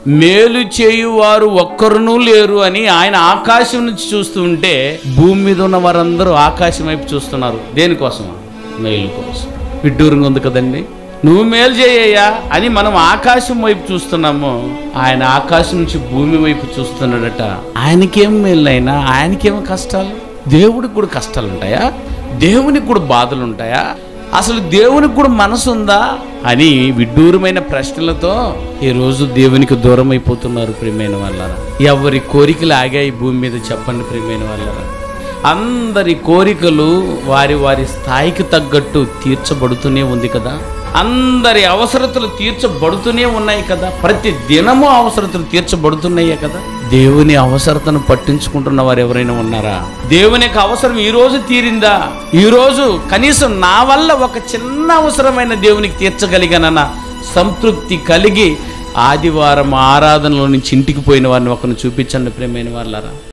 మేలు చేయువారు ఒక్కరునూ లేరు అని ఆయన ఆకాశం నుంచి చూస్తూ ఉంటే భూమి మీద ఉన్న వారందరూ ఆకాశం వైపు చూస్తున్నారు. దేనికోసం? మేలు కోసం. విడ్డూరంగా ఉంది కదండి. నువ్వు మేలు చేయ్యా అని మనం ఆకాశం వైపు చూస్తున్నాము, ఆయన ఆకాశం నుంచి భూమి వైపు చూస్తున్నాడట. ఆయనకేం మేలునైనా, ఆయనకేం కష్టాలు? దేవుడికి కూడా కష్టాలు ఉంటాయా? దేవునికి కూడా బాధలు ఉంటాయా? అసలు దేవునికి కూడా మనసు ఉందా అని విడ్డూరమైన ప్రశ్నలతో ఈరోజు దేవునికి దూరం అయిపోతున్నారు. ప్రియమైన వాళ్ళారా, ఎవరి కోరికలు ఆగాయి భూమి మీద చెప్పండి ప్రియమైన వాళ్ళారా? అందరి కోరికలు వారి వారి స్థాయికి తగ్గట్టు తీర్చబడుతూనే ఉంది కదా. అందరి అవసరతలు తీర్చబడుతూనే ఉన్నాయి కదా. ప్రతి దినము అవసరతలు తీర్చబడుతున్నాయే కదా. దేవుని అవసరతను పట్టించుకుంటున్న వారు ఎవరైనా ఉన్నారా? దేవుని యొక్క అవసరం ఈరోజు తీరిందా? ఈరోజు కనీసం నా వల్ల ఒక చిన్న అవసరమైన దేవునికి తీర్చగలిగానన్న సంతృప్తి కలిగి ఆదివారం ఆరాధనలో నుంచి ఇంటికి పోయిన వారిని ఒకరిని చూపించండి ప్రియమైన వాళ్ళారా.